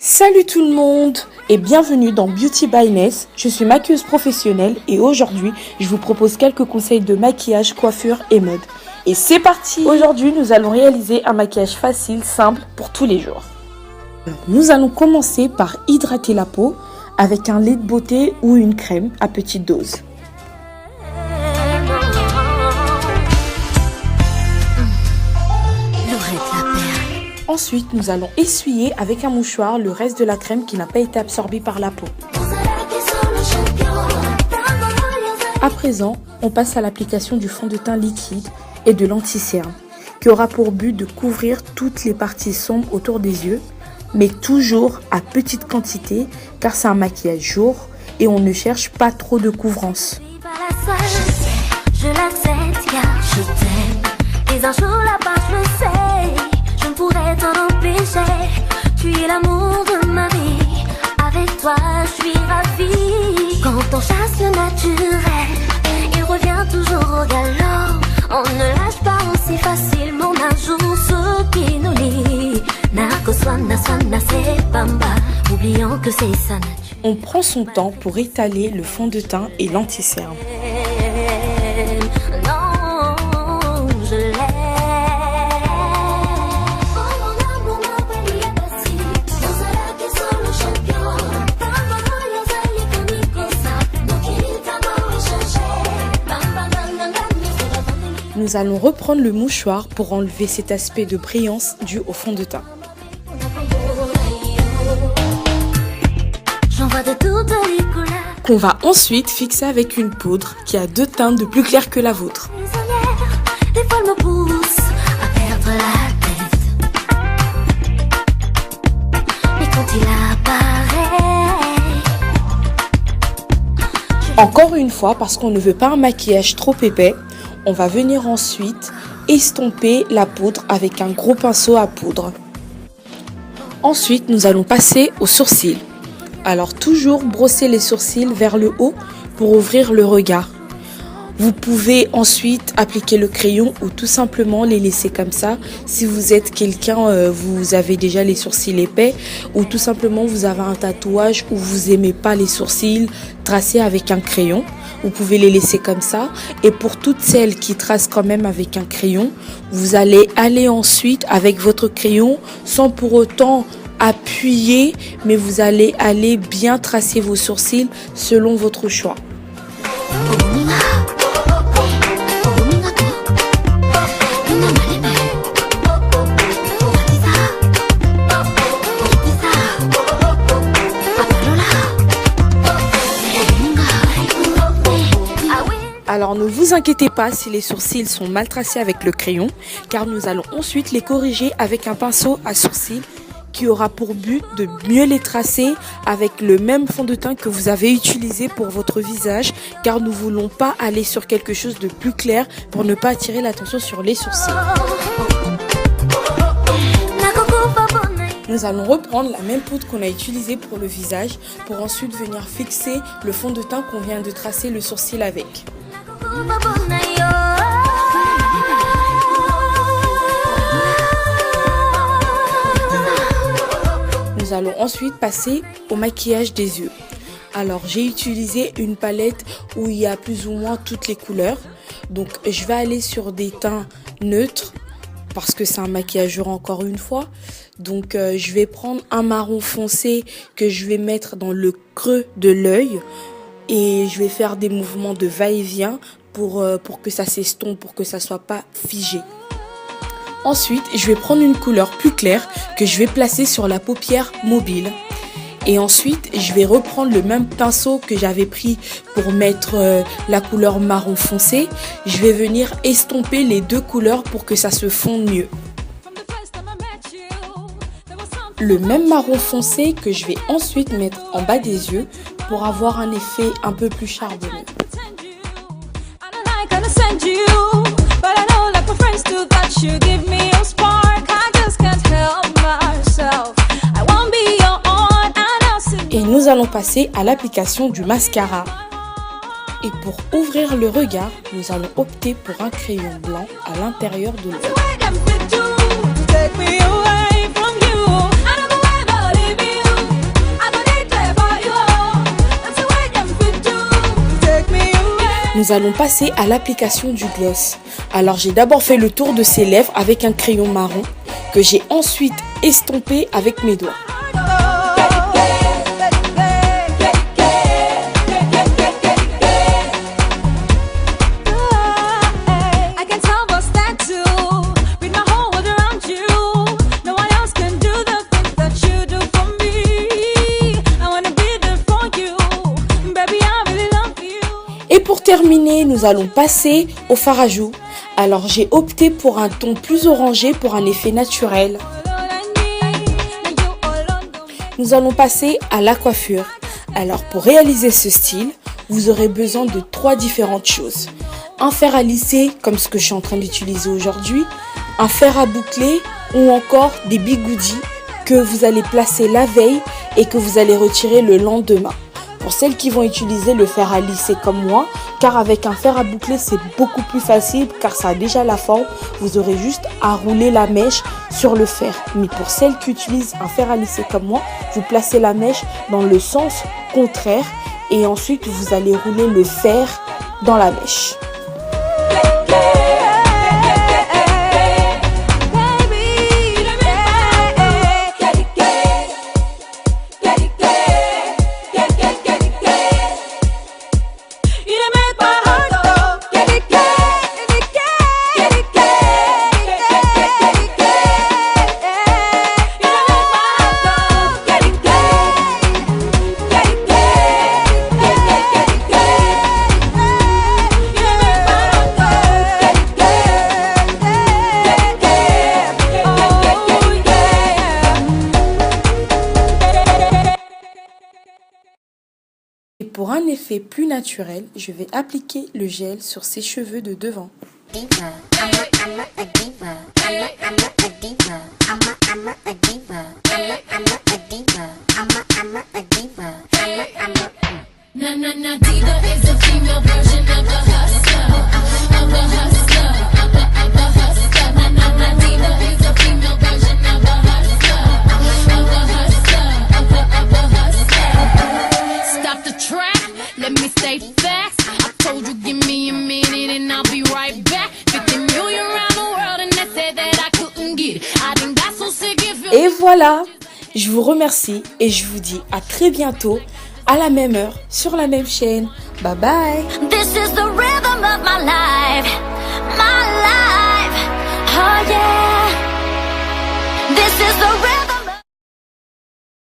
Salut tout le monde et bienvenue dans Beauty by Ness. Je suis maquilleuse professionnelle et aujourd'hui, je vous propose quelques conseils de maquillage, coiffure et mode. Et c'est parti! Aujourd'hui, nous allons réaliser un maquillage facile, simple pour tous les jours. Nous allons commencer par hydrater la peau avec un lait de beauté ou une crème à petite dose. Ensuite, nous allons essuyer avec un mouchoir le reste de la crème qui n'a pas été absorbée par la peau. À présent, on passe à l'application du fond de teint liquide et de l'anti-cerne, qui aura pour but de couvrir toutes les parties sombres autour des yeux, mais toujours à petite quantité, car c'est un maquillage jour et on ne cherche pas trop de couvrance. Je l'accepte car je t'aime. Et un jour là-bas je le sais. Je ne pourrais t'en empêcher. Tu es l'amour de ma vie. Avec toi je suis ravie. Quand on chasse le naturel, il revient toujours au galop. On ne lâche pas aussi facilement un jour ce qui nous lie. Nako swana swana c'est bamba. Oublions que c'est sa nature. On prend son temps pour étaler le fond de teint et l'anti-cerne. Nous allons reprendre le mouchoir pour enlever cet aspect de brillance dû au fond de teint. Qu'on va ensuite fixer avec une poudre qui a deux teintes de plus clair que la vôtre. Encore une fois, parce qu'on ne veut pas un maquillage trop épais, on va venir ensuite estomper la poudre avec un gros pinceau à poudre. Ensuite, nous allons passer aux sourcils. Alors toujours brosser les sourcils vers le haut pour ouvrir le regard. Vous pouvez ensuite appliquer le crayon ou tout simplement les laisser comme ça. Si vous êtes quelqu'un, vous avez déjà les sourcils épais ou tout simplement vous avez un tatouage où vous aimez pas les sourcils tracés avec un crayon. Vous pouvez les laisser comme ça. Et pour toutes celles qui tracent quand même avec un crayon, vous allez aller ensuite avec votre crayon sans pour autant appuyer, mais vous allez aller bien tracer vos sourcils selon votre choix. Alors ne vous inquiétez pas si les sourcils sont mal tracés avec le crayon, car nous allons ensuite les corriger avec un pinceau à sourcils qui aura pour but de mieux les tracer avec le même fond de teint que vous avez utilisé pour votre visage, car nous ne voulons pas aller sur quelque chose de plus clair pour ne pas attirer l'attention sur les sourcils. Nous allons reprendre la même poudre qu'on a utilisée pour le visage pour ensuite venir fixer le fond de teint qu'on vient de tracer le sourcil avec. Nous allons ensuite passer au maquillage des yeux. Alors j'ai utilisé une palette où il y a plus ou moins toutes les couleurs. Donc je vais aller sur des teints neutres parce que c'est un maquillage jour encore une fois. Donc je vais prendre un marron foncé que je vais mettre dans le creux de l'œil. Et je vais faire des mouvements de va-et-vient pour que ça s'estompe, pour que ça soit pas figé. Ensuite, je vais prendre une couleur plus claire que je vais placer sur la paupière mobile. Et ensuite, je vais reprendre le même pinceau que j'avais pris pour mettre la couleur marron foncé. Je vais venir estomper les deux couleurs pour que ça se fonde mieux. Le même marron foncé que je vais ensuite mettre en bas des yeux pour avoir un effet un peu plus charbonneux. Et nous allons passer à l'application du mascara. Et pour ouvrir le regard, nous allons opter pour un crayon blanc à l'intérieur de l'œil. nous allons passer à l'application du gloss. Alors j'ai d'abord fait le tour de ses lèvres avec un crayon marron que j'ai ensuite estompé avec mes doigts. Et pour terminer, nous allons passer au fard à joues. Alors j'ai opté pour un ton plus orangé pour un effet naturel. Nous allons passer à la coiffure. Alors pour réaliser ce style, vous aurez besoin de 3 différentes choses. Un fer à lisser comme ce que je suis en train d'utiliser aujourd'hui, un fer à boucler ou encore des bigoudis que vous allez placer la veille et que vous allez retirer le lendemain. Pour celles qui vont utiliser le fer à lisser comme moi, car avec un fer à boucler c'est beaucoup plus facile car ça a déjà la forme, vous aurez juste à rouler la mèche sur le fer. Mais pour celles qui utilisent un fer à lisser comme moi, vous placez la mèche dans le sens contraire et ensuite vous allez rouler le fer dans la mèche. Pour un effet plus naturel, je vais appliquer le gel sur ses cheveux de devant. Et voilà, je vous remercie et je vous dis à très bientôt, à la même heure, sur la même chaîne. Bye bye. This is the rhythm of my life, oh yeah. This is